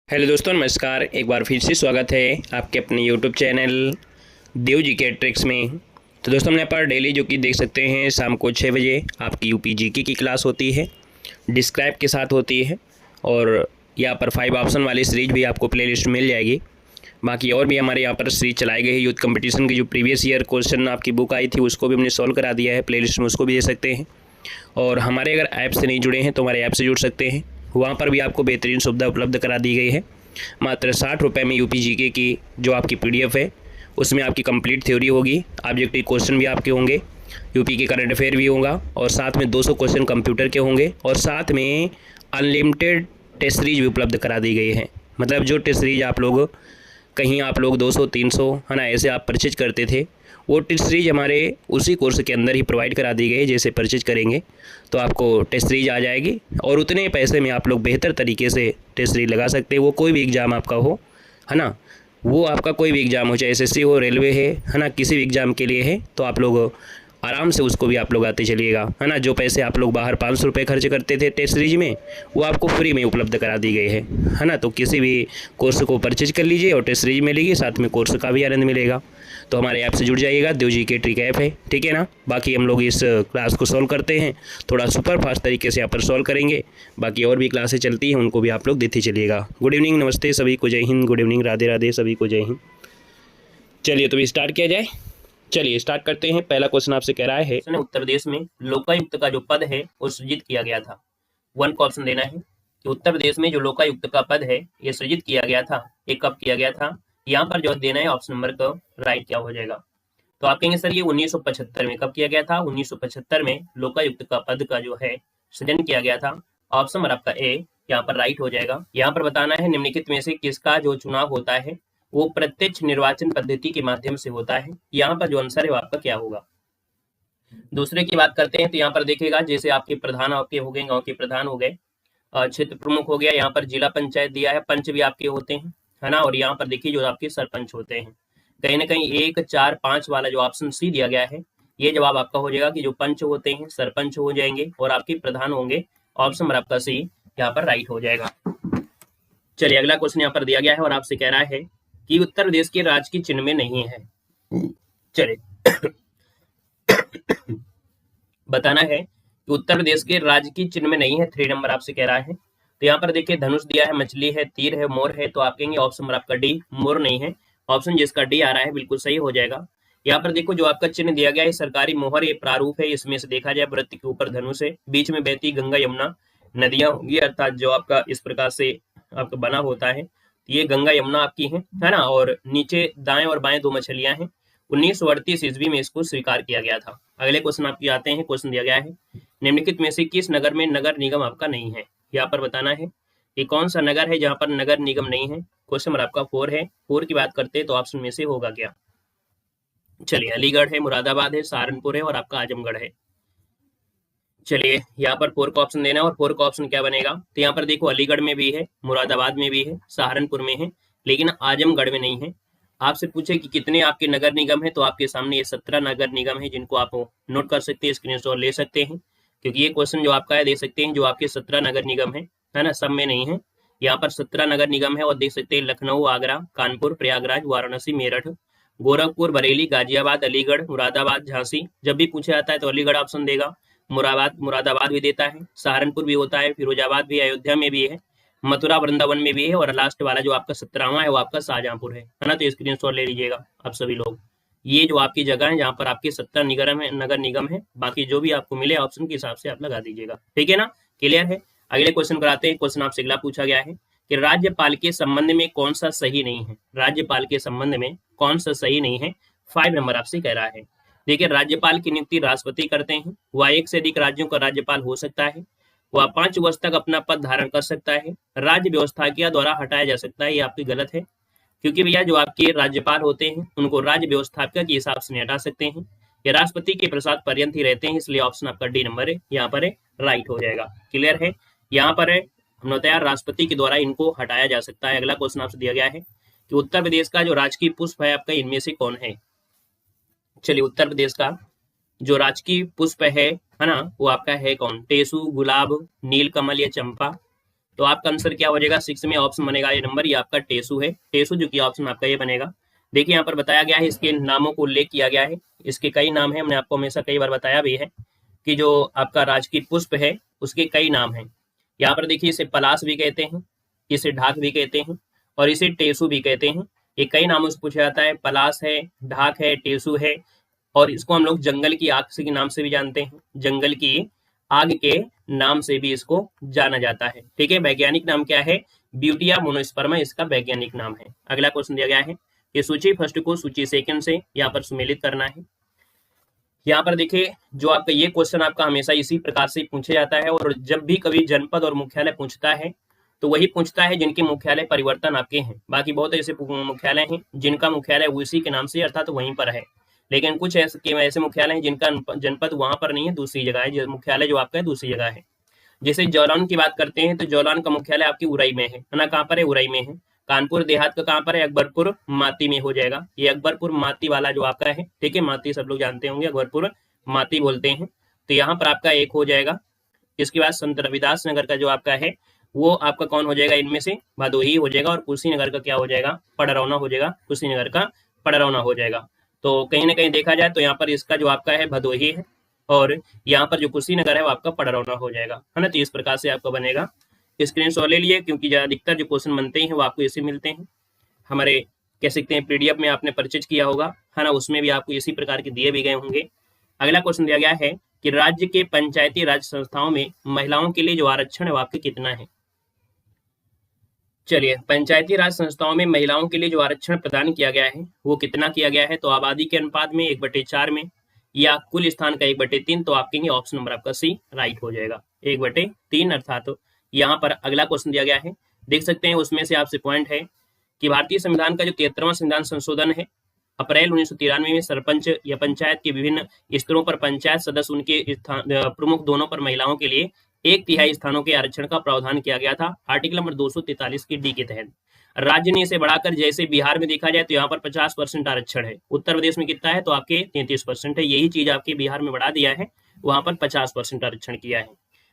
Hello दोस्तों, नमस्कार। एक बार फिर से स्वागत है आपके अपने यूट्यूब चैनल देव जी के ट्रिक्स में। तो दोस्तों, हम यहाँ पर डेली जो कि देख सकते हैं शाम को 6 बजे आपकी यूपी जीके की क्लास होती है, डिस्क्राइब के साथ होती है। और यहाँ पर 5 ऑप्शन वाली सीरीज भी आपको प्लेलिस्ट मिल जाएगी। बाकी और भी हमारे यहाँ पर सीरीज चलाई गई है। यूथ कंपटीशन की जो प्रीवियस ईयर क्वेश्चन आपकी बुक आई थी उसको भी हमने सॉल्व करा दिया है, प्लेलिस्ट में उसको भी दे सकते हैं। और हमारे अगर ऐप से नहीं जुड़े हैं तो हमारे ऐप से जुड़ सकते हैं, वहाँ पर भी आपको बेहतरीन सुविधा उपलब्ध करा दी गई है। मात्र 60 रुपये में यूपी जीके की जो आपकी पीडीएफ है उसमें आपकी कंप्लीट थ्योरी होगी, ऑब्जेक्टिव क्वेश्चन भी आपके होंगे, यूपी के करंट अफेयर भी होगा, और साथ में 200 क्वेश्चन कंप्यूटर के होंगे, और साथ में अनलिमिटेड टेस्ट सीरीज भी उपलब्ध करा दी गई है। मतलब जो टेस्ट सीरीज आप लोग कहीं 200 300 है ना ऐसे आप परचेज करते थे, वो टेस्ट सीरीज हमारे उसी कोर्स के अंदर ही प्रोवाइड करा दी गई। जैसे परचेज करेंगे तो आपको टेस्ट सीरीज आ जाएगी, और उतने पैसे में आप लोग बेहतर तरीके से टेस्ट सीरीज लगा सकते हैं। वो कोई भी एग्ज़ाम आपका हो, है ना, वो आपका कोई भी एग्ज़ाम हो, चाहे एसएससी हो, रेलवे है ना, किसी भी एग्ज़ाम के लिए है, तो आप लोग आराम से उसको भी आप लोग आते चलिएगा, है ना। जो पैसे आप लोग बाहर 500 रुपये खर्च करते थे टेस्ट सीरीज में, वो आपको फ्री में उपलब्ध करा दी गई है ना। तो किसी भी कोर्स को परचेज कर लीजिए और टेस्ट सीरीज मिलेगी, साथ में कोर्स का भी आनंद मिलेगा। तो हमारे ऐप से जुड़ जाइएगा, देव जी के ट्रिक ऐप है, ठीक है ना। बाकी हम लोग इस क्लास को सॉल्व करते हैं, थोड़ा सुपर फास्ट तरीके से यहाँ पर सॉल्व करेंगे। बाकी और भी क्लासें चलती हैं, उनको भी आप लोग देते चलिएगा। गुड इवनिंग, नमस्ते सभी को, जय हिंद। गुड इवनिंग, राधे राधे, सभी को जय हिंद। चलिए तो भी स्टार्ट किया जाए। चलिए स्टार्ट करते हैं। पहला क्वेश्चन आपसे कह रहा है, उत्तर प्रदेश में लोकायुक्त का जो पद है वो सृजित किया गया था। वन को ऑप्शन देना है कि उत्तर प्रदेश में जो लोकायुक्त का पद है ये सृजित किया गया था, ये कब किया गया था। यहाँ पर जो देना है ऑप्शन नंबर का राइट क्या हो जाएगा। तो आप कहेंगे सर ये 1975 में कब किया गया था। 1975 में लोकायुक्त का पद का जो है सृजन किया गया था। ऑप्शन नंबर आपका ए यहाँ पर राइट हो जाएगा। यहाँ पर बताना है निम्नलिखित में से किसका जो चुनाव होता है वो प्रत्यक्ष निर्वाचन पद्धति के माध्यम से होता है। यहाँ पर जो आंसर है वो आपका क्या होगा। दूसरे की बात करते हैं तो यहाँ पर देखिएगा, जैसे आपके प्रधान आपके हो गए, गांव के प्रधान हो गए, क्षेत्र प्रमुख हो गया, यहाँ पर जिला पंचायत दिया है, पंच भी आपके होते हैं, है ना। और यहाँ पर देखिए जो आपके सरपंच होते हैं। कहीं ना कहीं 1 4 5 वाला जो ऑप्शन सी दिया गया है ये जवाब आपका हो जाएगा कि जो पंच होते हैं सरपंच हो जाएंगे और आपके प्रधान होंगे। ऑप्शन नंबर आपका सी यहाँ पर राइट हो जाएगा। चलिए अगला क्वेश्चन यहाँ पर दिया गया है और आपसे कह रहा है कि उत्तर प्रदेश के राजकीय चिन्ह में नहीं है। चलिए बताना है कि उत्तर प्रदेश के राजकीय चिन्ह में नहीं है। 3 नंबर आपसे कह रहा है। तो यहाँ पर देखिए धनुष दिया है, मछली है, तीर है, मोर है। तो आप कहेंगे ऑप्शन नंबर आपका डी, मोर नहीं है। ऑप्शन जिसका डी आ रहा है बिल्कुल सही हो जाएगा। यहाँ पर देखो जो आपका चिन्ह दिया गया है सरकारी मोहर, ये प्रारूप है। इसमें से देखा जाए वृत्त के ऊपर धनुष है, बीच में बहती गंगा यमुना नदियां होंगी, अर्थात जो आपका इस प्रकार से आपका बना होता है। ये गंगा यमुना आपकी है ना। और नीचे दाएं और बाएं 2 मछलियां हैं। 1938 ईस्वी में इसको स्वीकार किया गया था। अगले क्वेश्चन आपके आते हैं। क्वेश्चन दिया गया है निम्नलिखित में से किस नगर में नगर निगम आपका नहीं है। यहाँ पर बताना है कि कौन सा नगर है जहां पर नगर निगम नहीं है। क्वेश्चन नंबर आपका 4 है। 4 की बात करते हैं तो ऑप्शन में से होगा क्या। चलिए अलीगढ़ है, मुरादाबाद है, सहारनपुर है और आपका आजमगढ़ है। चलिए यहाँ पर 4 का ऑप्शन देना है और 4 का ऑप्शन क्या बनेगा। तो यहाँ पर देखो अलीगढ़ में भी है, मुरादाबाद में भी है, सहारनपुर में है, लेकिन आजमगढ़ में नहीं है। आपसे पूछे कि कितने आपके नगर निगम है, तो आपके सामने ये 17 नगर निगम है, जिनको आप नोट कर सकते हैं, स्क्रीनशॉट ले सकते हैं, क्योंकि ये क्वेश्चन जो आपका है देख सकते हैं जो आपके 17 नगर निगम है ना, सब में नहीं है। यहाँ पर 17 नगर निगम है और देख सकते हैं लखनऊ, आगरा, कानपुर, प्रयागराज, वाराणसी, मेरठ, गोरखपुर, बरेली, गाजियाबाद, अलीगढ़, मुरादाबाद, झांसी। जब भी पूछा जाता है तो अलीगढ़ ऑप्शन देगा, मुरादाबाद भी देता है, सहारनपुर भी होता है, फिरोजाबाद भी, अयोध्या में भी है, मथुरा वृंदावन में भी है, और लास्ट वाला जो आपका 17वां है वो आपका शाहजहांपुर है ना। तो स्क्रीनशॉट ले लीजिएगा आप सभी लोग। ये जो आपकी जगह है जहाँ पर आपके 17 नगर निगम है, बाकी जो भी आपको मिले ऑप्शन के हिसाब से आप लगा दीजिएगा, ठीक है ना। क्लियर है। अगले क्वेश्चन पर आते हैं। क्वेश्चन आपसे अगला पूछा गया है कि राज्यपाल के संबंध में कौन सा सही नहीं है। राज्यपाल के संबंध में कौन सा सही नहीं है, 5 नंबर आपसे कह रहा है। देखिए राज्यपाल की नियुक्ति राष्ट्रपति करते हैं, वह 1 से अधिक राज्यों का राज्यपाल हो सकता है, वह 5 वर्ष तक अपना पद धारण कर सकता है, राज्य व्यवस्थाकिया द्वारा हटाया जा सकता है। ये आपकी गलत है, क्योंकि भैया जो आपके राज्यपाल होते हैं उनको राज्य व्यवस्थापिका के हिसाब से नहीं हटा सकते हैं, ये राष्ट्रपति के प्रसाद पर्यंत ही रहते हैं। इसलिए ऑप्शन आपका डी नंबर है यहाँ पर है, राइट हो जाएगा। क्लियर है। यहाँ पर है तैयार राष्ट्रपति के द्वारा इनको हटाया जा सकता है। अगला क्वेश्चन आपसे दिया गया है कि उत्तर प्रदेश का जो राजकीय पुष्प है आपका इनमें से कौन है। चलिए उत्तर प्रदेश का जो राजकीय पुष्प है ना, वो आपका है कौन। टेसू, गुलाब, नीलकमल या चंपा। तो आपका आंसर क्या हो जाएगा, 6 में ऑप्शन बनेगा ये नंबर, ये आपका टेसू है, टेसू जो कि ऑप्शन आपका ये बनेगा। देखिए यहाँ पर बताया गया है, इसके नामों को उल्लेख किया गया है, इसके कई नाम है, हमने आपको हमेशा कई बार बताया भी है कि जो आपका राजकीय पुष्प है उसके कई नाम हैं। यहाँ पर देखिए इसे पलाश भी कहते हैं, इसे ढाक भी कहते हैं और इसे टेसू भी कहते हैं। ये कई नामों से पूछा जाता है, पलाश है, ढाक है, टेसू है और इसको हम लोग जंगल की आग के नाम से भी जानते हैं, जंगल की आग के नाम से भी इसको जाना जाता है। ठीक है, वैज्ञानिक नाम क्या है, ब्यूटिया मोनोस्पर्मा इसका वैज्ञानिक नाम है। अगला क्वेश्चन दिया गया है कि सूची फर्स्ट को सूची सेकंड से यहाँ पर सुमेलित करना है। यहाँ पर देखिए जो आपका ये क्वेश्चन आपका हमेशा इसी प्रकार से पूछा जाता है और जब भी कभी जनपद और मुख्यालय पूछता है तो वही पूछता है जिनके मुख्यालय परिवर्तन आपके हैं। बाकी बहुत ऐसे मुख्यालय हैं जिनका मुख्यालय उसी के नाम से अर्थात वहीं पर है, लेकिन कुछ ऐसे मुख्यालय हैं जिनका जनपद वहां पर नहीं है, दूसरी जगह है, मुख्यालय जो आपका है दूसरी जगह है। जैसे जौलान की बात करते हैं तो जौलान का मुख्यालय आपकी उरई में है ना, कहाँ पर है, उरई में है। कानपुर देहात का कहाँ पर है, अकबरपुर माती में हो जाएगा, ये अकबरपुर माती वाला जो आपका है। ठीक है, माती सब लोग जानते होंगे, अकबरपुर माती बोलते हैं, तो यहाँ पर आपका एक हो जाएगा। इसके बाद संत रविदास नगर का जो आपका है वो आपका कौन हो जाएगा, इनमें से भदोही हो जाएगा और कुशीनगर का क्या हो जाएगा, पडरौना हो जाएगा, कुशीनगर का पडरौना हो जाएगा। तो कहीं ना कहीं देखा जाए तो यहाँ पर इसका जो आपका है भदोही है और यहाँ पर जो कुशीनगर है वो आपका पडरौना हो जाएगा, है ना। तो इस प्रकार से आपका बनेगा, स्क्रीनशॉट ले लिए क्योंकि अधिकतर जो क्वेश्चन बनते हैं वो आपको इसे मिलते हैं। हमारे कह सकते हैं पीडीएफ में आपने परचेज किया होगा, है ना, उसमें भी आपको इसी प्रकार के दिए भी गए होंगे। अगला क्वेश्चन दिया गया है कि राज्य के पंचायती राज संस्थाओं में महिलाओं के लिए जो आरक्षण है वो आपके कितना है। चलिए, पंचायती राज संस्थाओं में महिलाओं के लिए जो आरक्षण प्रदान किया गया है वो कितना किया गया है, तो आबादी के अनुपात में 1/4 में या कुल स्थान का 1/3, तो आप कहेंगे ऑप्शन नंबर आपका सी राइट हो जाएगा, 1/3 अर्थात। तो यहाँ पर अगला क्वेश्चन दिया गया है, देख सकते हैं उसमें से आपसे पॉइंट है कि भारतीय संविधान का जो 73वां संविधान संशोधन है अप्रैल 1993 में सरपंच या पंचायत के विभिन्न स्तरों पर पंचायत सदस्य उनके प्रमुख दोनों पर महिलाओं के लिए 1/3 स्थानों के आरक्षण का प्रावधान किया गया था आर्टिकल नंबर 243 की डी के तहत। राज्य ने इसे बढ़ाकर, जैसे बिहार में देखा जाए तो यहाँ पर 50% आरक्षण है, उत्तर प्रदेश में कितना है तो आपके 33% है, यही चीज आपके बिहार में बढ़ा दिया है, वहां पर 50% आरक्षण किया है।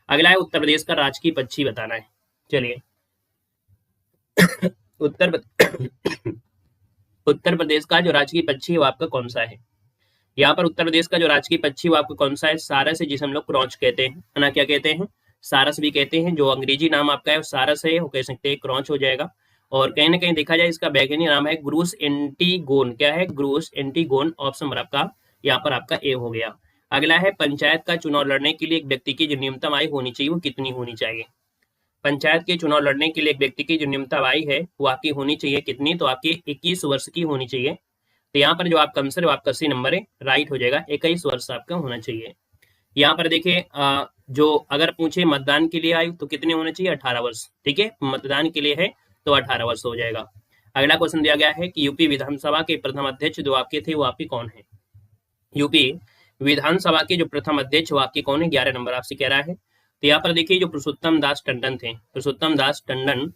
अगला है उत्तर प्रदेश का राजकीय पक्षी बताना है। चलिए उत्तर प्रदेश का जो राजकीय पक्षी है वो आपका कौन सा है। यहाँ पर उत्तर प्रदेश का जो राजकीय पक्षी वो आपका कौन सा है, सारस है, जिसे हम लोग क्रॉच कहते हैं, है ना, क्या कहते हैं, सारस भी कहते हैं। जो अंग्रेजी नाम आपका है सारस है, वो कह सकते हैं क्रॉच हो जाएगा। और कहीं ना कहीं देखा जाए इसका वैज्ञानिक नाम है ग्रूस एंटीगोन, क्या है, ग्रूस एंटीगोन, ऑप्शन नंबर आपका यहाँ पर आपका ए हो गया। अगला है पंचायत का चुनाव लड़ने के लिए एक व्यक्ति की जो न्यूनतम आयु होनी चाहिए वो कितनी होनी चाहिए। पंचायत के चुनाव लड़ने के लिए एक व्यक्ति की जो न्यूनतम आयु है वो आपकी होनी चाहिए कितनी, तो आपकी 21 वर्ष की होनी चाहिए। तो यहाँ पर जो आपका आंसर है आपका सी नंबर है, राइट हो जाएगा, 21 वर्ष आपका होना चाहिए। यहाँ पर देखिए जो अगर पूछे मतदान के लिए आयु तो कितने होना चाहिए, 18 वर्ष। ठीक है, मतदान के लिए है तो 18 वर्ष हो जाएगा। अगला क्वेश्चन दिया गया है कि यूपी विधानसभा के प्रथम अध्यक्ष जो आपके थे वो आपके कौन है। यूपी विधानसभा के जो प्रथम अध्यक्ष वो आपके कौन है, 11 नंबर आपसे कह रहा है। तो यहाँ पर देखिए जो पुरुषोत्तम दास टंडन थे, पुरुषोत्तम दास टंडन,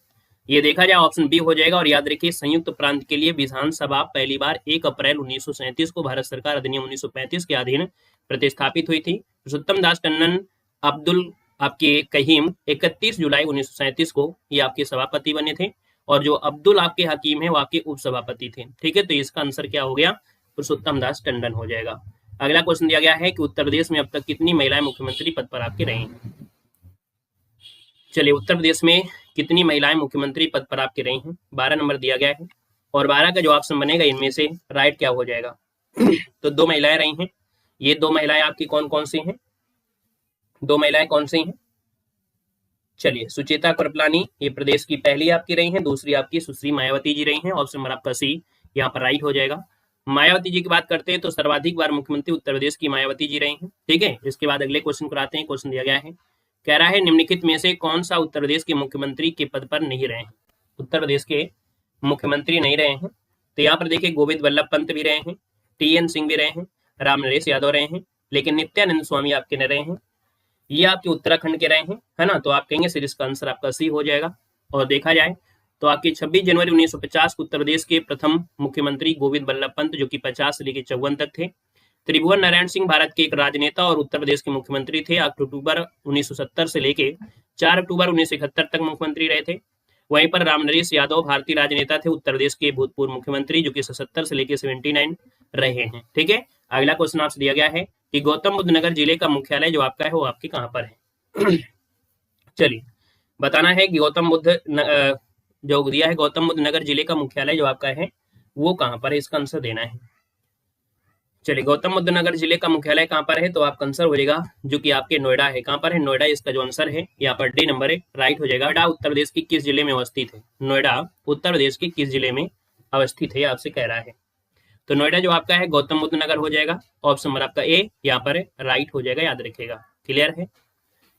ये देखा जाए ऑप्शन बी हो जाएगा। और याद रखिए संयुक्त प्रांत के लिए विधानसभा पहली बार 1 अप्रैल 1937 को भारत सरकार अधिनियम 1935 के अधीन प्रतिस्थापित हुई थी। पुरुषोत्तम दास टंडन अब्दुल आपके कहीम 31 जुलाई 1937 को ये आपके सभापति बने थे और जो अब्दुल आपके हकीम है वो आपके उप सभापति थे। ठीक है, तो इसका आंसर क्या हो गया, पुरुषोत्तम दास टंडन हो जाएगा। अगला क्वेश्चन दिया गया है कि उत्तर प्रदेश में अब तक कितनी महिलाएं मुख्यमंत्री पद पर आपके रही हैं। चलिए, उत्तर प्रदेश में कितनी महिलाएं मुख्यमंत्री पद पर आपके रही हैं, 12 नंबर दिया गया है और 12 का जो ऑप्शन बनेगा इनमें से राइट क्या हो जाएगा तो 2 महिलाएं रही हैं। ये 2 महिलाएं आपकी कौन कौन सी हैं, 2 महिलाएं कौन सी हैं। चलिए, सुचेता कृपलानी ये प्रदेश की पहली आपकी रही हैं, दूसरी आपकी सुश्री मायावती जी रही हैं, ऑप्शन नंबर आपका सी यहाँ पर राइट हो जाएगा। मायावती जी की बात करते हैं तो सर्वाधिक बार मुख्यमंत्री उत्तर प्रदेश की मायावती जी रही हैं। ठीक है, इसके बाद अगले क्वेश्चन को आते हैं। क्वेश्चन दिया गया है, कह रहा है निम्नलिखित में से कौन सा उत्तर प्रदेश के मुख्यमंत्री के पद पर नहीं रहे हैं। उत्तर प्रदेश के मुख्यमंत्री नहीं रहे हैं तो यहाँ पर देखिए गोविंद वल्लभ पंत भी रहे हैं, TN सिंह भी रहे हैं, राम नरेश यादव रहे हैं, लेकिन नित्यानंद स्वामी आपके न रहे हैं। ये आपके उत्तराखंड के रहे हैं, है ना, तो आप कहेंगे सिर्फ इसका आंसर आपका सी हो जाएगा। और देखा जाए तो आपके 26 जनवरी 1950 को उत्तर प्रदेश के प्रथम मुख्यमंत्री गोविंद वल्लभ पंत जो कि 50 से लेकर 54 तक थे। त्रिभुवन नारायण सिंह भारत के एक राजनेता और उत्तर प्रदेश के मुख्यमंत्री थे। अक्टूबर 1970 से लेके 4 अक्टूबर 1971 तक मुख्यमंत्री रहे थे। वहीं पर रामनरेश यादव भारतीय राजनेता थे, उत्तर प्रदेश के भूतपूर्व मुख्यमंत्री, जो कि 77 से लेकर 79 रहे हैं। ठीक है, अगला क्वेश्चन आपसे दिया गया है कि गौतम बुद्ध नगर जिले का मुख्यालय जो आपका है वो आपके कहाँ पर है। चलिए बताना है कि गौतम बुद्ध जो दिया है गौतम बुद्ध नगर जिले का मुख्यालय जो आपका है वो कहाँ पर है, इसका आंसर देना है। चलिए गौतम बुद्ध नगर जिले का मुख्यालय कहाँ पर है, तो आपका आंसर हो जाएगा जो कि आपके नोएडा है। कहाँ पर है, नोएडा, इसका जो आंसर है यहाँ पर डी नंबर है, राइट हो जाएगा। नोएडा उत्तर प्रदेश के किस जिले में अवस्थित है, नोएडा उत्तर प्रदेश के किस जिले में अवस्थित है आपसे कह रहा है। तो नोएडा जो आपका है गौतम बुद्ध नगर हो जाएगा, ऑप्शन नंबर आपका ए यहाँ पर राइट हो जाएगा, याद रखिएगा। क्लियर है।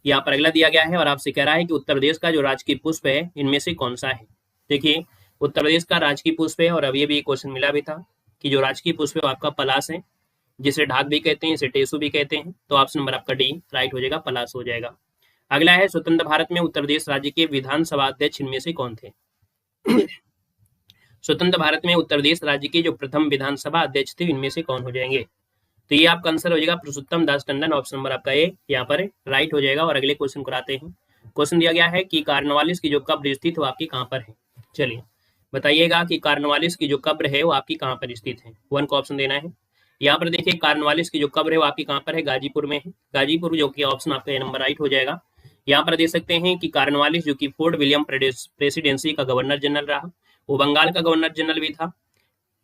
यहाँ पर अगला दिया गया है और आपसे कह रहा है कि उत्तर प्रदेश का जो राजकीय पुष्प है इनमें से कौन सा है। देखिए उत्तर प्रदेश का राजकीय पुष्प है और अभी भी क्वेश्चन मिला भी था कि जो राजकीय पुष्प है वो आपका पलाश है, जिसे ढाक भी कहते हैं, इसे टेसू भी कहते हैं। तो ऑप्शन नंबर आपका डी राइट हो जाएगा, पलाश हो जाएगा। अगला है स्वतंत्र भारत में उत्तर प्रदेश राज्य के विधानसभा अध्यक्ष इनमें से कौन थे। स्वतंत्र भारत में उत्तर प्रदेश राज्य के जो प्रथम विधानसभा अध्यक्ष थे इनमें से कौन हो जाएंगे, तो ये आपका आंसर हो जाएगा पुरुषोत्तम दास टंडन, ऑप्शन नंबर आपका ए यहाँ पर राइट हो जाएगा। और अगले क्वेश्चन को आते हैं। क्वेश्चन दिया गया है कि कार्नवालिस की जो कब्र स्थित है वो आपकी कहाँ पर है। चलिए बताइएगा कि कार्नवालिस की जो कब्र है वो आपकी कहाँ पर स्थित है, 1 को ऑप्शन देना है। यहाँ पर देखिए कार्नवालिस की जो कब्र है वो आपकी कहाँ पर है, गाजीपुर में है, गाजीपुर, जो कि ऑप्शन आपका ए नंबर राइट हो जाएगा। यहाँ पर देख सकते हैं कि कार्नवालिस जो कि फोर्ट विलियम प्रेसिडेंसी का गवर्नर जनरल रहा, वो बंगाल का गवर्नर जनरल भी था।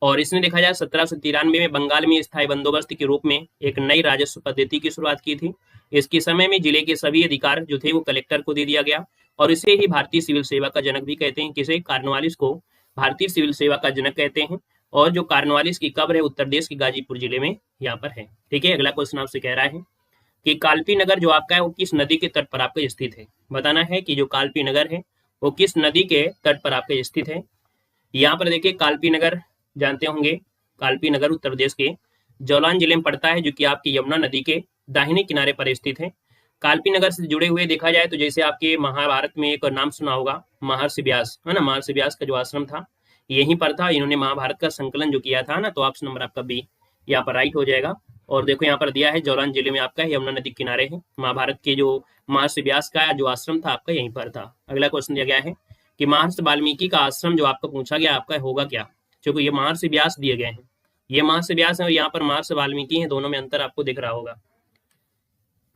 और इसने देखा जाए 1793 में बंगाल में स्थायी बंदोबस्त के रूप में एक नई राजस्व पद्धति की शुरुआत की थी। इसके समय में जिले के सभी अधिकार जो थे वो कलेक्टर को दे दिया गया और इसे ही भारतीय सिविल सेवा का जनक भी कहते हैं। किसे, कार्नवालिस को भारतीय सिविल सेवा का जनक कहते हैं। और जो कार्नवालिस की कब्र है उत्तर प्रदेश के गाजीपुर जिले में यहाँ पर है। ठीक है, अगला क्वेश्चन आपसे कह रहा है कि कालपी नगर जो आपका है वो किस नदी के तट पर आपका स्थित है। बताना है कि जो कालपी नगर है वो किस नदी के तट पर आपका स्थित है। यहाँ पर देखिए कालपी नगर जानते होंगे, कालपी नगर उत्तर प्रदेश के जौलान जिले में पड़ता है, जो कि आपकी यमुना नदी के दाहिने किनारे पर स्थित है। कालपी नगर से जुड़े हुए देखा जाए तो जैसे आपके महाभारत में एक नाम सुना होगा महर्षि व्यास, है ना, महर्षि व्यास का जो आश्रम था यहीं पर था, इन्होंने महाभारत का संकलन जो किया था ना, तो ऑप्शन नंबर आपका बी यहाँ पर राइट हो जाएगा। और देखो यहाँ पर दिया है जौलान जिले में आपका यमुना नदी किनारे है, महाभारत के जो महर्षि व्यास का जो आश्रम था आपका यहीं पर था। अगला क्वेश्चन दिया गया है कि महर्षि वाल्मीकि का आश्रम जो आपका पूछा गया आपका होगा क्या, क्योंकि ये महर्षि व्यास दिए गए हैं, ये महर्षि व्यास है और यहाँ पर महर्षि वाल्मीकि है, दोनों में अंतर आपको दिख रहा होगा।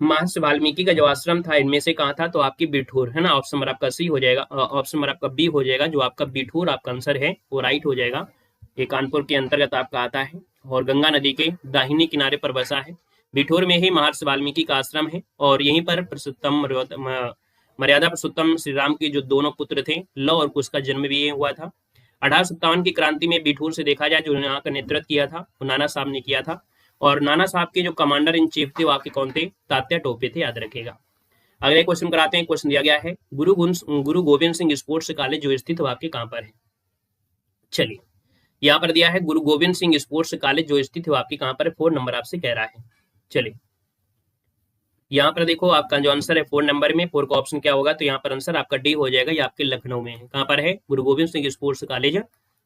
महर्षि वाल्मीकि का जो आश्रम था इनमें से कहाँ था, तो आपकी बिठूर, है ना, ऑप्शन नंबर आपका सी हो जाएगा, ऑप्शन नंबर आपका बी हो जाएगा, जो आपका बिठूर आपका आंसर है वो राइट हो जाएगा। ये कानपुर के अंतर्गत आपका आता है और गंगा नदी के दाहिने किनारे पर बसा है। बिठूर में ही महर्षि वाल्मीकि का आश्रम है और यहीं पर मर्यादा पुरुषोत्तम श्री राम के जो दोनों पुत्र थे लव और कुश का जन्म भी हुआ था। 1857 की क्रांति में बिठूर से देखा जाए जो यहाँ का नेतृत्व किया था वो नाना साहब ने किया था और नाना साहब के जो कमांडर इन चीफ थे वो आपके कौन थे, तात्या टोपे थे, याद रखेगा। अगले क्वेश्चन कराते हैं। क्वेश्चन दिया गया है गुरु गोविंद सिंह स्पोर्ट्स कॉलेज जो स्थित है आपके कहाँ पर है। चलिए यहाँ पर दिया है गुरु गोविंद सिंह स्पोर्ट्स कॉलेज जो स्थित है आपकी कहाँ पर है, 4 नंबर आपसे कह रहा है। चलिए यहाँ पर देखो आपका जो आंसर है 4 नंबर में 4 का ऑप्शन क्या होगा, तो यहाँ पर आंसर आपका डी हो जाएगा, ये आपके लखनऊ में है। कहाँ पर है, गुरु गोविंद सिंह स्पोर्ट्स कॉलेज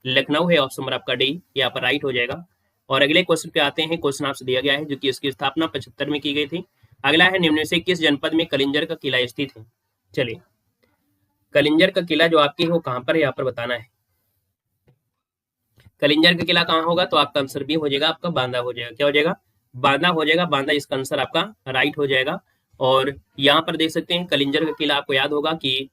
लखनऊ है, ऑप्शन नंबर आपका डी यहाँ पर राइट हो जाएगा। और अगले क्वेश्चन पे आते हैं। क्वेश्चन आपसे दिया गया है जो कि इसकी स्थापना 75 में की गई थी। अगला है निम्न में से किस जनपद में कलिंजर का किला स्थित है। चलिए कलिंजर का किला जो आपके हो कहाँ पर है यहाँ पर बताना है। कलिंजर का किला कहाँ होगा, तो आपका आंसर भी हो जाएगा, आपका बांदा हो जाएगा। क्या हो जाएगा, बांदा हो जाएगा, बांदा इसका आंसर आपका राइट हो जाएगा। और यहाँ पर देख सकते हैं कलिंजर का किला आपको याद होगा कि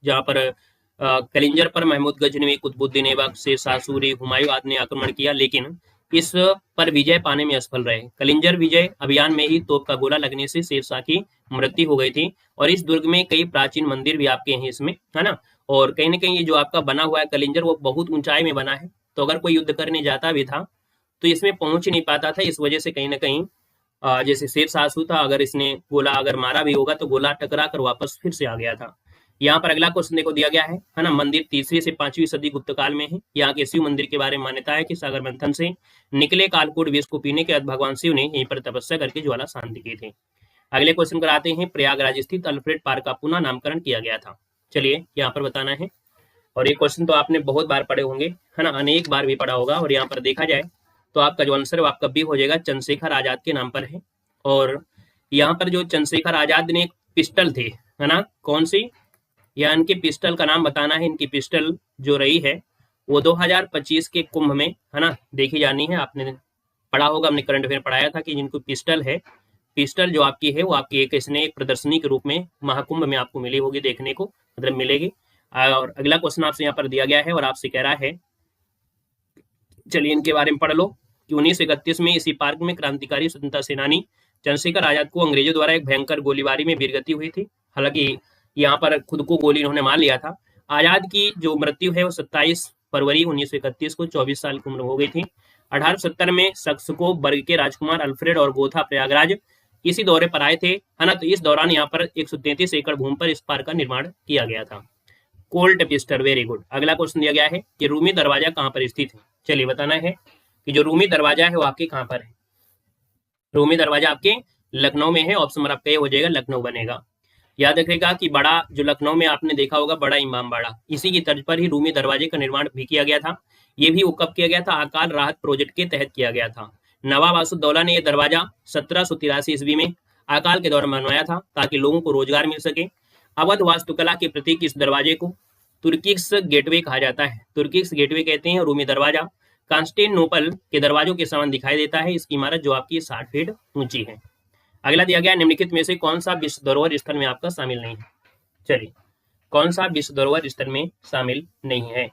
जहाँ पर कलिंजर पर महमूद गजनवी, कुतुबुद्दीन ऐबक, शेरशाह सूरी, हुमायूं आदि ने आक्रमण किया, लेकिन इस पर विजय पाने में असफल रहे। कलिंजर विजय अभियान में ही तोप का गोला लगने से शेरशाह की मृत्यु हो गई थी। और इस दुर्ग में कई प्राचीन मंदिर भी आपके हैं इसमें, है ना। और कहीं ना कहीं ये जो आपका बना हुआ है कलिंजर वो बहुत ऊंचाई में बना है, तो अगर कोई युद्ध करने जाता भी था तो इसमें पहुंच नहीं पाता था। इस वजह से कहीं ना कहीं जैसे शेरशाह था, अगर इसने गोला अगर मारा भी होगा तो गोला टकरा कर वापस फिर से आ गया था। यहाँ पर अगला क्वेश्चन देखो दिया गया है ना। मंदिर 3वीं से 5वीं सदी गुप्त काल में है। यहाँ के शिव मंदिर के बारे में मान्यता है कि सागर मंथन से निकले कालकूट विष को पीने के बाद भगवान शिव ने यहीं पर तपस्या करके ज्वाला शांति की थी। अगले क्वेश्चन पर आते हैं। प्रयागराज स्थित अल्फ्रेड पार्क का पुनः नामकरण किया गया था। चलिए यहाँ पर बताना है। और ये क्वेश्चन तो आपने बहुत बार पढ़े होंगे, है ना, अनेक बार भी पढ़ा होगा। और यहाँ पर देखा जाए तो आपका जो आंसर है आपका बी हो जाएगा, चंद्रशेखर आजाद के नाम पर है। और यहाँ पर जो चंद्रशेखर आजाद ने एक पिस्टल थी, है ना, कौन सी, या इनकी पिस्टल का नाम बताना है। इनकी पिस्टल जो रही है वो 2025 के कुंभ में, है ना, देखी जानी है। आपने पढ़ा होगा, हमने करंट अफेयर पढ़ाया था कि जिनको पिस्टल है, पिस्टल जो आपकी है वो आपकी एक इसने एक प्रदर्शनी के रूप में महाकुंभ में आपको मिली होगी, देखने को मतलब मिलेगी। और अगला क्वेश्चन आपसे यहाँ पर दिया गया है और आपसे कह रहा है, चलिए इनके बारे में पढ़ लो कि 1931 में इसी पार्क में क्रांतिकारी स्वतंत्रता सेनानी चंद्रशेखर आजाद को अंग्रेजों द्वारा एक भयंकर गोलीबारी में वीरगति हुई थी। हालांकि यहाँ पर खुद को गोली इन्होंने मार लिया था। आजाद की जो मृत्यु है वो 27 फरवरी 1931 को 24 साल की उम्र हो गई थी। 1870 में सक्स को बर्ग के राजकुमार अल्फ्रेड और गोथा प्रयागराज इसी दौरे पर आए थे, है ना। तो इस दौरान यहाँ पर 133 एकड़ भूमि पर इस पार्क का निर्माण किया गया था। Colt pistol, very good. अगला क्वेश्चन दिया गया है कि रूमी दरवाजा कहाँ पर स्थित है। चलिए बताना है कि जो रूमी दरवाजा है वो आपके कहाँ पर है। रूमी दरवाजा आपके लखनऊ में है। ऑप्शन नंबर आपका ये हो जाएगा, लखनऊ बनेगा। याद रखिएगा कि बड़ा जो लखनऊ में आपने देखा होगा बड़ा इमामबाड़ा, इसी की तर्ज पर ही रूमी दरवाजे का निर्माण भी किया गया था। ये भी वो कब किया गया था, अकाल राहत प्रोजेक्ट के तहत किया गया था। नवाब आसुद्दौला ने यह दरवाजा 1783 ईस्वी में अकाल के दौरान बनवाया था ताकि लोगों को रोजगार मिल सके। अवध वास्तुकला के प्रतीक इस दरवाजे को तुर्किक्स गेटवे कहा जाता है। तुर्किक्स गेटवे कहते हैं। रूमी दरवाजा कॉन्स्टेंटिनोपल के दरवाजों के समान दिखाई देता है। इसकी इमारत जो आपकी 60 फीट ऊंची है। अगला दिया गया, निम्नलिखित में से कौन सा विश्व धरोहर स्थल में आपका शामिल नहीं है। चलिए, कौन सा विश्व धरोहर स्थल में शामिल नहीं है।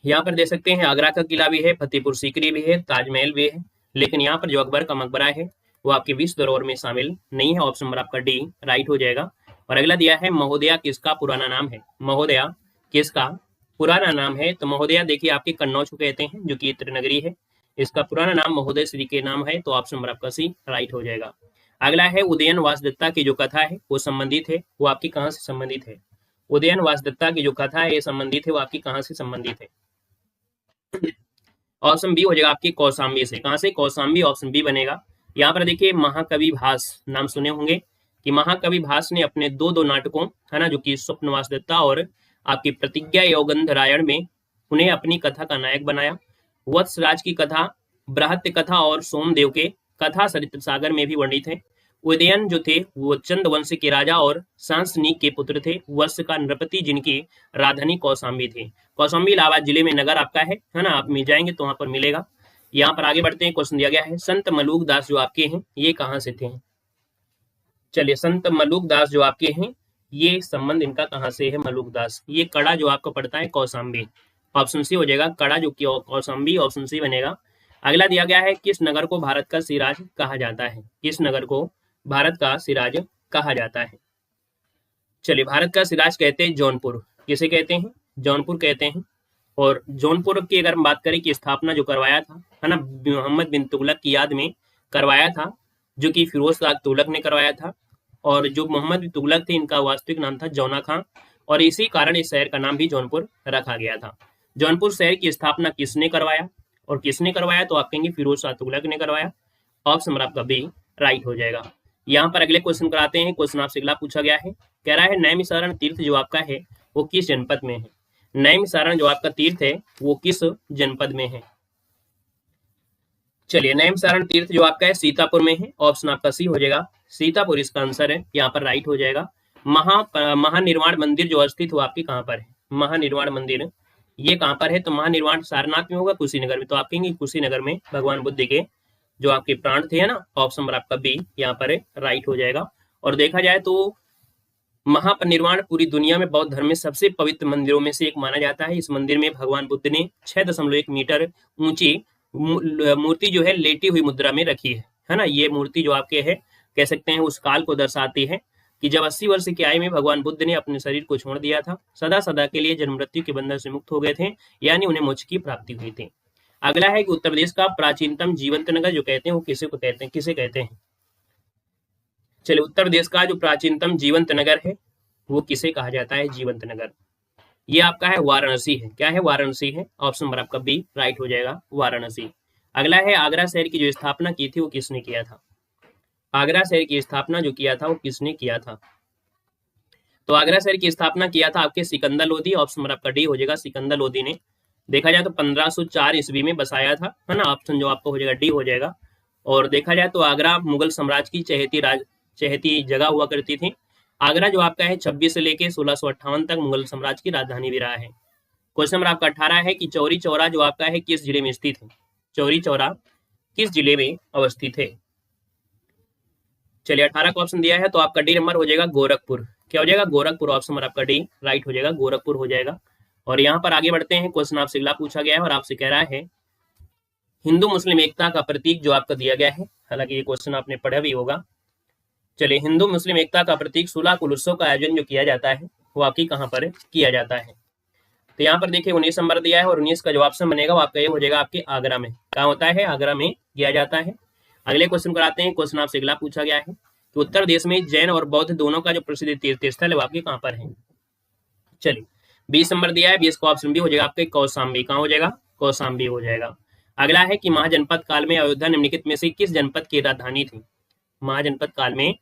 यहाँ पर दे सकते हैं आगरा का किला भी है, फतेहपुर सीकरी भी है, ताजमहल भी है, लेकिन यहाँ पर जो अकबर का मकबरा है वो आपके विश्व धरोहर में शामिल नहीं है। ऑप्शन नंबर आपका डी राइट हो जाएगा। और अगला दिया है, महोदया किसका पुराना नाम है। महोदया किसका पुराना नाम है। तो महोदया देखिए आपके कन्नौज को कहते हैं, जो कि त्रिनगरी है। इसका पुराना नाम महोदय श्री के नाम है। तो ऑप्शन नंबर आपका सी राइट हो जाएगा। अगला है, उदयन वासदत्ता की जो कथा है वो संबंधित है, वो आपकी कहाँ से संबंधित है। उदयन वासदत्ता की जो कथा है ये संबंधित है, वो आपकी कहाँ से संबंधित है। ऑप्शन बी हो जाएगा आपकी कौशाम्बी से। कहाँ से, कौशाम्बी। ऑप्शन बी बनेगा। यहाँ पर देखिए महाकवि भास नाम सुने होंगे कि महाकवि भास ने अपने दो नाटकों, है ना, जो कि स्वप्न वासदत्ता और आपकी प्रतिज्ञा यौगंधरायण में उन्हें अपनी कथा का नायक बनाया। वत्सराज की कथा, बृहत्य कथा और सोमदेव के कथा सरित सागर में भी वर्णित है। उदयन जो थे वो चंद वंश के राजा और सांसनिक के पुत्र थे। वत्स का नृपति जिनकी राधानी कौशाम्बी थी। कौशाम्बी इलाहाबाद जिले में नगर आपका है ना, आप मिल जाएंगे तो वहां पर मिलेगा। यहाँ पर आगे बढ़ते हैं। क्वेश्चन दिया गया है, संत मलूक दास जो आपके हैं ये कहाँ से थे। चलिए, संत मलूक दास जो आपके हैं ये संबंध इनका कहाँ से है। मलूक दास, ये कड़ा जो आपको पड़ता है कौशाम्बी। ऑप्शन सी हो जाएगा, कड़ा जो कि कौशाम्बी। ऑप्शन सी बनेगा। अगला दिया गया है, किस नगर को भारत का सिराज कहा जाता है। किस नगर को भारत का सिराज कहा जाता है। चलिए, भारत का सिराज कहते हैं जौनपुर। किसे कहते हैं, जौनपुर कहते हैं। और जौनपुर की अगर हम बात करें कि स्थापना जो करवाया था, है ना, मोहम्मद बिन तुगलक की याद में करवाया था, जो कि फिरोज शाह तुगलक ने करवाया था। और जो मोहम्मद बिन तुगलक थे इनका वास्तविक नाम था जौना खां, और इसी कारण इस शहर का नाम भी जौनपुर रखा गया था। जौनपुर शहर की स्थापना किसने करवाया, और किसने करवाया, तो आप कहेंगे फिरोज शाह तुगलक ने करवाया। ऑप्शन नंबर आपका बी राइट हो जाएगा। यहाँ पर अगले क्वेश्चन कराते हैं। क्वेश्चन आपसे अगला पूछा गया है, कह रहा है नैमिषारण तीर्थ जो आपका है वो किस जनपद में है। नैमिषारण जो आपका तीर्थ है वो किस जनपद में है। चलिए, नैमिषारण तीर्थ जो आपका है सीतापुर में है। ऑप्शन आपका सी हो जाएगा, सीतापुर इसका आंसर है, यहाँ पर राइट हो जाएगा। महानिर्वाण मंदिर जो स्थित वो आपकी कहाँ पर है। महानिर्वाण मंदिर ये कहाँ पर है, तो महानिर्वाण सारनाथ में होगा, कुशीनगर में। तो आप कहेंगे कुशीनगर में भगवान बुद्ध के जो आपके प्राण थे, है ना। ऑप्शन नंबर आपका बी यहाँ पर राइट हो जाएगा। और देखा जाए तो महापरिनिर्वाण पूरी दुनिया में बौद्ध धर्म में सबसे पवित्र मंदिरों में से एक माना जाता है। इस मंदिर में भगवान बुद्ध ने 6.1 मीटर ऊंची मूर्ति जो है लेटी हुई मुद्रा में रखी है ना। ये मूर्ति जो आपके है कह सकते हैं उस काल को दर्शाती है कि जब 80 वर्ष की आयु में भगवान बुद्ध ने अपने शरीर को छोड़ दिया था, सदा सदा के लिए जन्म मृत्यु के बंधन से मुक्त हो गए थे, यानी उन्हें मोक्ष की प्राप्ति हुई थी। अगला है कि उत्तर प्रदेश का प्राचीनतम जीवंत नगर जो कहते हैं वो किसे को कहते हैं, किसे कहते हैं। चलिए, उत्तर प्रदेश का जो प्राचीनतम जीवंत नगर है वो किसे कहा जाता है, जीवंत नगर। ये आपका है वाराणसी है। क्या है, वाराणसी है। ऑप्शन नंबर आपका बी राइट हो जाएगा, वाराणसी। अगला है, आगरा शहर की जो स्थापना की थी वो किसने किया था। आगरा शहर की स्थापना जो किया था वो किसने किया था। तो आगरा शहर की स्थापना किया था आपके सिकंदर लोदी। ऑप्शन नंबर आपका डी हो जाएगा, सिकंदर लोदी ने देखा जाए तो 1504 ईस्वी में बसाया था, है ना। ऑप्शन जो आपको हो जाएगा डी हो जाएगा। और देखा जाए तो आगरा मुगल साम्राज्य की चहेती जगह हुआ करती थी। आगरा जो आपका है 26 से लेके 1658 तक मुगल साम्राज्य की राजधानी भी रहा है। क्वेश्चन नंबर आपका 18 है कि चौरी चौरा जो आपका है किस जिले में स्थित है। चौरी चौरा किस जिले में अवस्थित है। चलिए 18 का ऑप्शन दिया है तो आपका डी नंबर हो जाएगा गोरखपुर। क्या हो जाएगा, गोरखपुर। ऑप्शन नंबर आपका डी राइट हो जाएगा, गोरखपुर हो जाएगा। और यहाँ पर आगे बढ़ते हैं, क्वेश्चन आपसे अगला पूछा गया है और आपसे कह रहा है हिंदू मुस्लिम एकता का प्रतीक जो आपका दिया गया है, हालांकि ये क्वेश्चन आपने पढ़ा भी होगा। चलिए, हिंदू मुस्लिम एकता का प्रतीक सुलाकुल उत्सव का आयोजन जो किया जाता है वो आपकी कहाँ पर किया जाता है। तो यहाँ पर देखिए 19 नंबर दिया है और 19 का जो ऑप्शन बनेगा वो आपका ये हो जाएगा आपके आगरा में। कहाँ होता है, आगरा में किया जाता है। अगले क्वेश्चन पर आते हैं। क्वेश्चन आपसे अगला पूछा गया है कि उत्तर देश में जैन और बौद्ध दोनों का जो प्रसिद्ध तीर्थस्थल है वो आपके कहाँ पर है। चलिए 20 नंबर दिया है, 20 का ऑप्शन भी हो जाएगा आपके कौशाम्बी। कहाँ हो जाएगा, कौशाम्बी हो जाएगा। अगला है कि महाजनपद काल में अयोध्या निम्नलिखित में से किस जनपद की राजधानी थी। महाजनपद काल में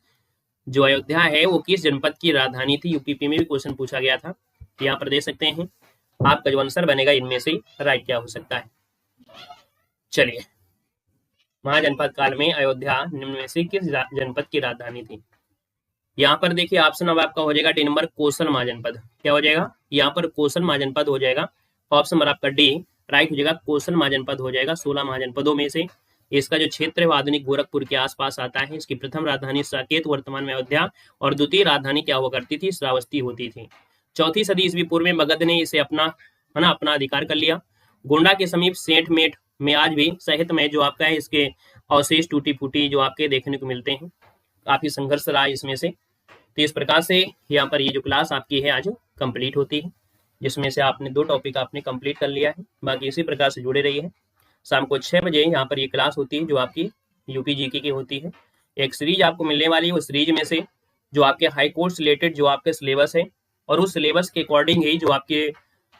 जो अयोध्या है वो किस जनपद की राजधानी थी। यूपीपी में भी क्वेश्चन पूछा गया था। यहाँ पर दे सकते हैं आपका जो आंसर बनेगा इनमें से राइट क्या हो सकता है। चलिए, महाजनपद काल में अयोध्या निम्न में से किस जनपद की राजधानी थी। यहाँ पर देखिए ऑप्शन अब आपका हो जाएगा डी नंबर कोसल महाजनपद। क्या हो जाएगा, यहाँ पर कोसल महाजनपद हो जाएगा। ऑप्शन नंबर आपका डी राइट हो जाएगा, कोसल महाजनपद हो जाएगा। 16 महाजनपदों में से इसका जो क्षेत्र है वो आधुनिक गोरखपुर के आसपास आता है। इसकी प्रथम राजधानी साकेत वर्तमान में अयोध्या और द्वितीय राजधानी क्या हुआ करती थी, श्रावस्ती होती थी। 4वीं सदी ईस्वी पूर्व में मगध ने इसे अपना अधिकार कर लिया। गोंडा के समीप सेंट मेट में आज भी साहित्य में जो आपका है इसके अवशेष टूटी फूटी जो आपके देखने को मिलते हैं। काफी संघर्ष रहा इसमें से। तो इस प्रकार से यहाँ पर ये जो क्लास आपकी है आज कंप्लीट होती है, जिसमें से आपने 2 टॉपिक आपने कंप्लीट कर लिया है। बाकी इसी प्रकार से जुड़े रहिए। शाम को 6 बजे यहाँ पर ये क्लास होती है जो आपकी यूपी जीके की होती है। एक सीरीज आपको मिलने वाली है, उस सीरीज में से जो आपके हाई कोर्ट से रिलेटेड जो आपके सिलेबस है और उस सिलेबस के अकॉर्डिंग ही जो आपके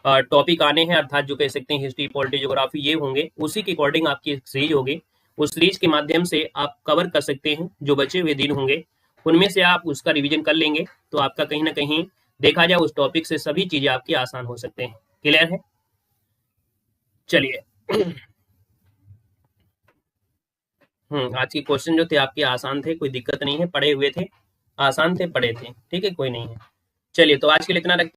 टॉपिक आने हैं, अर्थात जो कह सकते हैं हिस्ट्री पॉलिटी ज्योग्राफी ये होंगे, उसी के अकॉर्डिंग आपकी सीरीज होगी। उस सीरीज के माध्यम से आप कवर कर सकते हैं जो बचे हुए दिन होंगे, उनमें से आप उसका रिवीजन कर लेंगे तो आपका कहीं ना कहीं देखा जाए उस टॉपिक से सभी चीजें आपकी आसान हो सकते हैं। क्लियर है। चलिए आज के क्वेश्चन जो थे आपके आसान थे, कोई दिक्कत नहीं है, पढ़े हुए थे, आसान थे, पढ़े थे, ठीक है, कोई नहीं है। चलिए तो आज के लिए इतना रखते